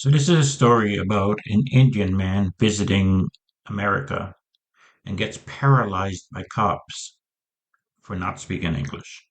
So this is a story about an Indian man visiting America and gets paralyzed by cops for not speaking English,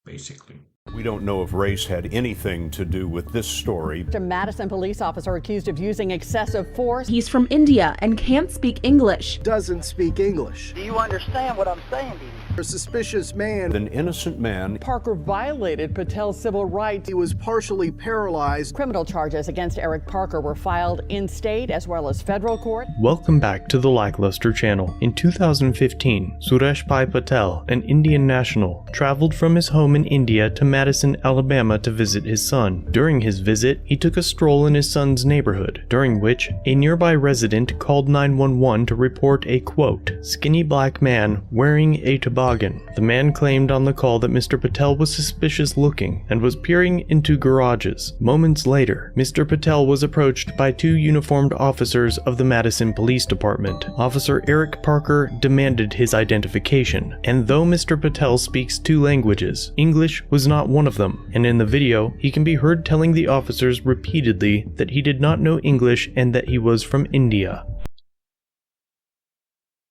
basically. We don't know if race had anything to do with this story. A Madison police officer accused of using excessive force. He's from India and can't speak English. Doesn't speak English. Do you understand what I'm saying to you? A suspicious man. An innocent man. Parker violated Patel's civil rights. He was partially paralyzed. Criminal charges against Eric Parker were filed in state as well as federal court. Welcome back to the Lackluster channel. In 2015, Suresh Bhai Patel, an Indian national, traveled from his home in India to Madison, Alabama to visit his son. During his visit, he took a stroll in his son's neighborhood, during which a nearby resident called 911 to report a, quote, skinny black man wearing a toboggan. The man claimed on the call that Mr. Patel was suspicious looking and was peering into garages. Moments later, Mr. Patel was approached by two uniformed officers of the Madison Police Department. Officer Eric Parker demanded his identification, and though Mr. Patel speaks two languages, English was not one of them, and in the video, he can be heard telling the officers repeatedly that he did not know English and that he was from India.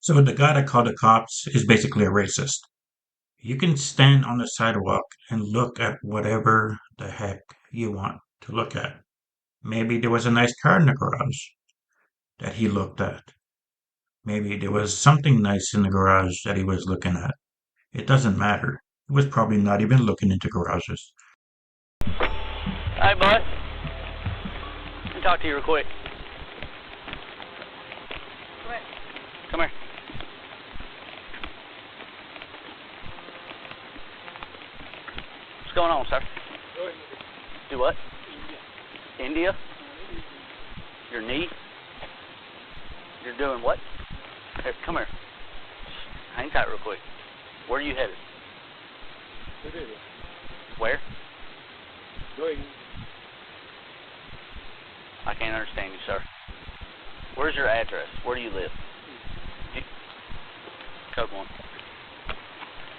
So the guy that called the cops is basically a racist. You can stand on the sidewalk and look at whatever the heck you want to look at. Maybe there was a nice car in the garage that he looked at. Maybe there was something nice in the garage that he was looking at. It doesn't matter. He was probably not even looking into garages. Hey, bud. Let me talk to you real quick. Come here. Come here. What's going on, sir? Do what? India? Your knee? You're doing what? Hey, come here. Hang tight real quick. Where are you headed? Where? I can't understand you, sir. Where's your address? Where do you live? Code 1.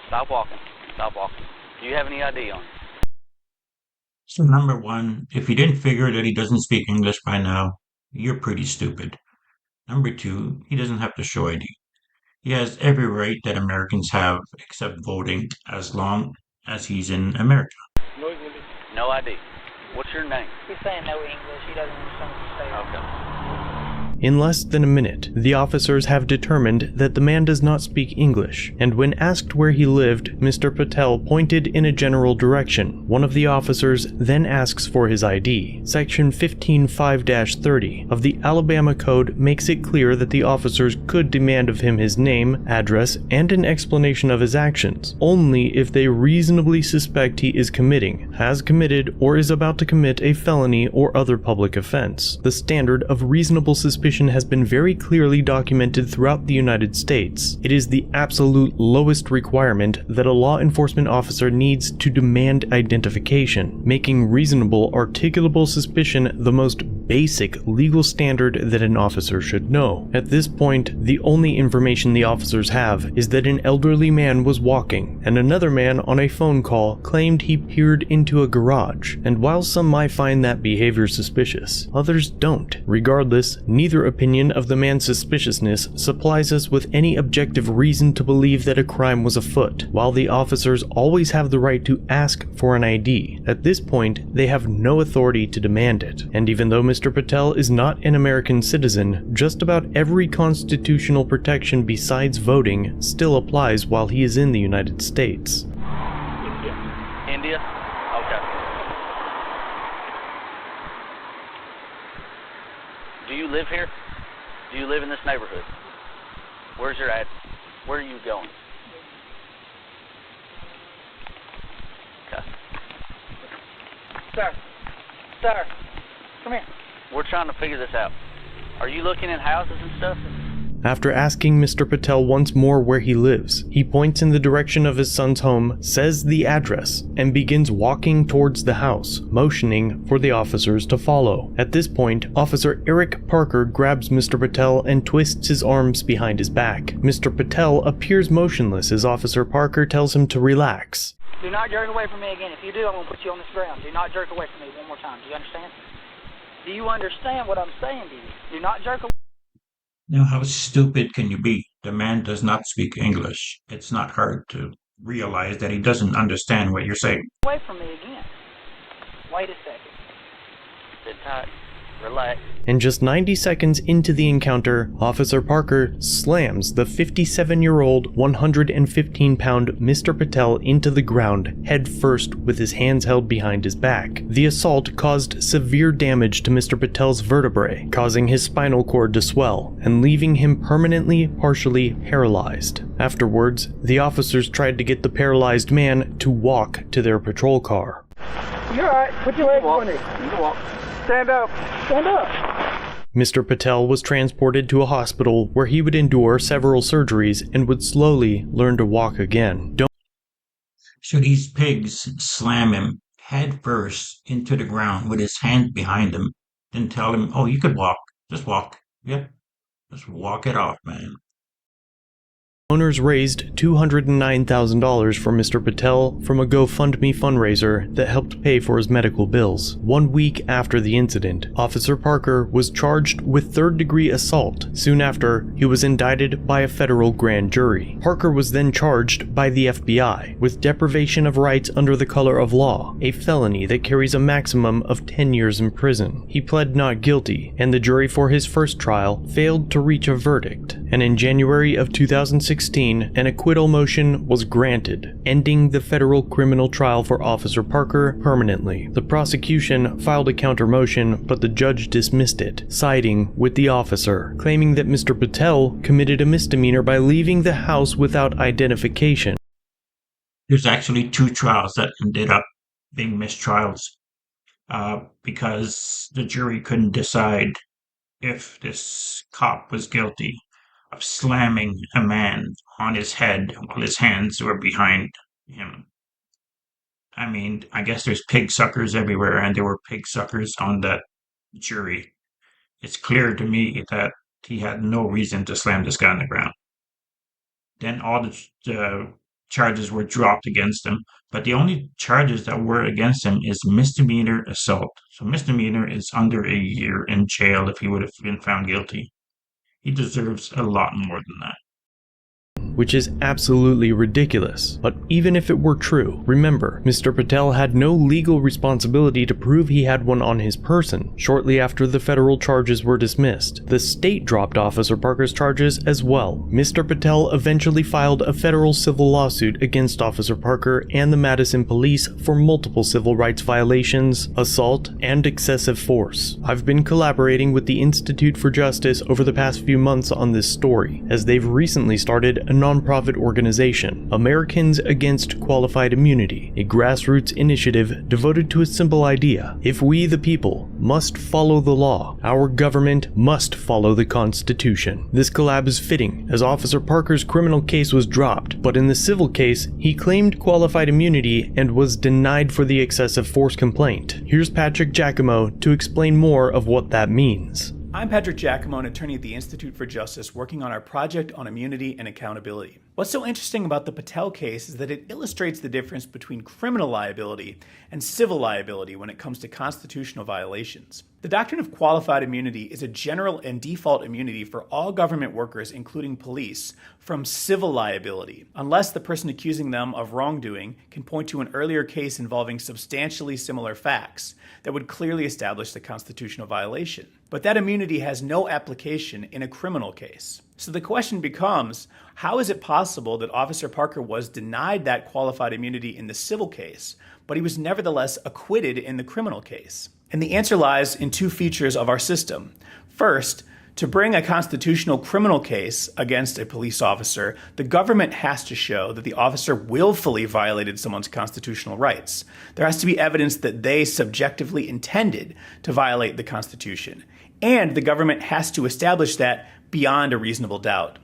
Stop walking. Stop walking. Do you have any ID on you? So number one, if you didn't figure that he doesn't speak English by now, you're pretty stupid. Number two, he doesn't have to show ID. He has every right that Americans have except voting as long as he's in America. No ID. What's your name? He's saying no English. He doesn't understand what you're saying. Okay. In less than a minute, the officers have determined that the man does not speak English, and when asked where he lived, Mr. Patel pointed in a general direction. One of the officers then asks for his ID. Section 15.5-30 of the Alabama Code makes it clear that the officers could demand of him his name, address, and an explanation of his actions, only if they reasonably suspect he is committing, has committed, or is about to commit a felony or other public offense. The standard of reasonable suspicion has been very clearly documented throughout the United States. It is the absolute lowest requirement that a law enforcement officer needs to demand identification, making reasonable articulable suspicion the most basic legal standard that an officer should know. At this point, the only information the officers have is that an elderly man was walking, and another man on a phone call claimed he peered into a garage, and while some might find that behavior suspicious, others don't. Regardless, neither opinion of the man's suspiciousness supplies us with any objective reason to believe that a crime was afoot, while the officers always have the right to ask for an ID. At this point, they have no authority to demand it, and even though Mr. Patel is not an American citizen, just about every constitutional protection besides voting still applies while he is in the United States. India? Okay. Do you live here? Do you live in this neighborhood? Where's your address? Where are you going? Okay. Sir, come here. We're trying to figure this out. Are you looking at houses and stuff? After asking Mr. Patel once more where he lives, he points in the direction of his son's home, says the address, and begins walking towards the house, motioning for the officers to follow. At this point, Officer Eric Parker grabs Mr. Patel and twists his arms behind his back. Mr. Patel appears motionless as Officer Parker tells him to relax. Do not jerk away from me again. If you do, I'm going to put you on this ground. Do not jerk away from me one more time. Do you understand? Do you understand what I'm saying to you? Do not jerk Now, how stupid can you be? The man does not speak English. It's not hard to realize that he doesn't understand what you're saying. away from me again. Wait a second. Sit tight. Relax. And just 90 seconds into the encounter, Officer Parker slams the 57-year-old, 115-pound Mr. Patel into the ground, head first with his hands held behind his back. The assault caused severe damage to Mr. Patel's vertebrae, causing his spinal cord to swell, and leaving him permanently, partially paralyzed. Afterwards, the officers tried to get the paralyzed man to walk to their patrol car. You're alright. Put your legs on it. You can walk. Stand up. Stand up. Mr. Patel was transported to a hospital where he would endure several surgeries and would slowly learn to walk again. So these pigs slam him head first into the ground with his hands behind him, then tell him, oh, you could walk. Just walk. Yep. Just walk it off, man. Owners raised $209,000 for Mr. Patel from a GoFundMe fundraiser that helped pay for his medical bills. 1 week after the incident, Officer Parker was charged with third-degree assault. Soon after, he was indicted by a federal grand jury. Parker was then charged by the FBI with deprivation of rights under the color of law, a felony that carries a maximum of 10 years in prison. He pled not guilty, and the jury for his first trial failed to reach a verdict. And in January of 2016, an acquittal motion was granted, ending the federal criminal trial for Officer Parker permanently. The prosecution filed a counter motion, but the judge dismissed it, siding with the officer, claiming that Mr. Patel committed a misdemeanor by leaving the house without identification. There's actually 2 trials that ended up being mistrials because the jury couldn't decide if this cop was guilty of slamming a man on his head while his hands were behind him. I mean, I guess there's pig suckers everywhere, and there were pig suckers on that jury. It's clear to me that he had no reason to slam this guy on the ground. Then all the charges were dropped against him, but the only charges that were against him is misdemeanor assault. So misdemeanor is under a year in jail if he would have been found guilty. He deserves a lot more than that. Which is absolutely ridiculous. But even if it were true, remember, Mr. Patel had no legal responsibility to prove he had one on his person. Shortly after the federal charges were dismissed, the state dropped Officer Parker's charges as well. Mr. Patel eventually filed a federal civil lawsuit against Officer Parker and the Madison police for multiple civil rights violations, assault, and excessive force. I've been collaborating with the Institute for Justice over the past few months on this story, as they've recently started a non-profit organization, Americans Against Qualified Immunity, a grassroots initiative devoted to a simple idea. If we, the people, must follow the law, our government must follow the Constitution. This collab is fitting, as Officer Parker's criminal case was dropped, but in the civil case, he claimed qualified immunity and was denied for the excessive force complaint. Here's Patrick Giacomo to explain more of what that means. I'm Patrick Giacomo, an attorney at the Institute for Justice, working on our project on immunity and accountability. What's so interesting about the Patel case is that it illustrates the difference between criminal liability and civil liability when it comes to constitutional violations. The doctrine of qualified immunity is a general and default immunity for all government workers, including police, from civil liability, unless the person accusing them of wrongdoing can point to an earlier case involving substantially similar facts that would clearly establish the constitutional violation. But that immunity has no application in a criminal case. So the question becomes, how is it possible that Officer Parker was denied that qualified immunity in the civil case, but he was nevertheless acquitted in the criminal case? And the answer lies in 2 features of our system. First, to bring a constitutional criminal case against a police officer, the government has to show that the officer willfully violated someone's constitutional rights. There has to be evidence that they subjectively intended to violate the Constitution. And the government has to establish that beyond a reasonable doubt.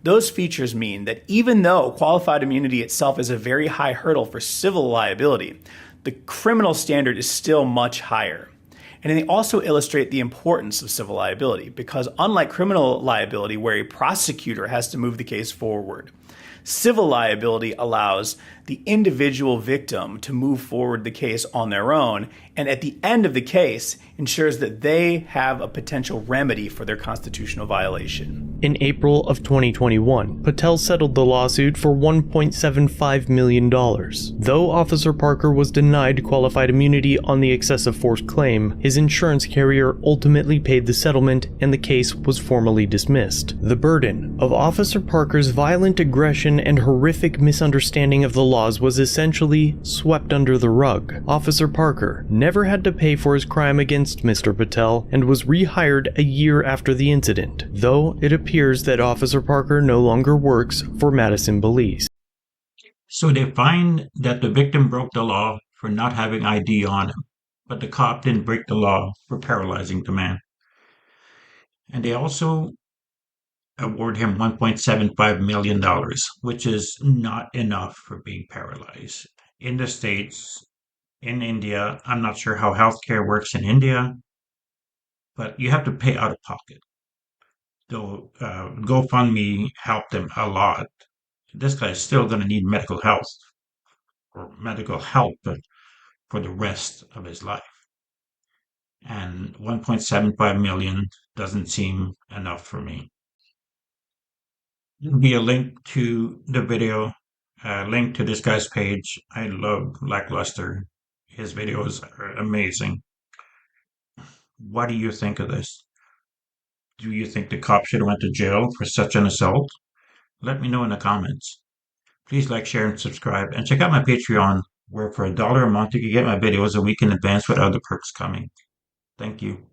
Those features mean that even though qualified immunity itself is a very high hurdle for civil liability, the criminal standard is still much higher. And they also illustrate the importance of civil liability, because unlike criminal liability, where a prosecutor has to move the case forward, Civil liability allows the individual victim to move forward the case on their own, and at the end of the case ensures that they have a potential remedy for their constitutional violation. In April of 2021, Patel settled the lawsuit for $1.75 million. Though Officer Parker was denied qualified immunity on the excessive force claim, his insurance carrier ultimately paid the settlement and the case was formally dismissed. The burden of Officer Parker's violent aggression and horrific misunderstanding of the laws was essentially swept under the rug. Officer Parker never had to pay for his crime against Mr. Patel and was rehired a year after the incident, though it appears that Officer Parker no longer works for Madison Police. So they find that the victim broke the law for not having ID on him, but the cop didn't break the law for paralyzing the man. And they also award him $1.75 million, which is not enough for being paralyzed. In the States, in India, I'm not sure how healthcare works in India, but you have to pay out of pocket. Though GoFundMe helped him a lot, this guy's still going to need medical help for the rest of his life. And 1.75 million doesn't seem enough for me. There'll be a link to the video, link to this guy's page. I love Lackluster. His videos are amazing. What do you think of this? Do you think the cop should have went to jail for such an assault? Let me know in the comments. Please like, share, and subscribe. And check out my Patreon, where for $1 a month you can get my videos a week in advance with other perks coming. Thank you.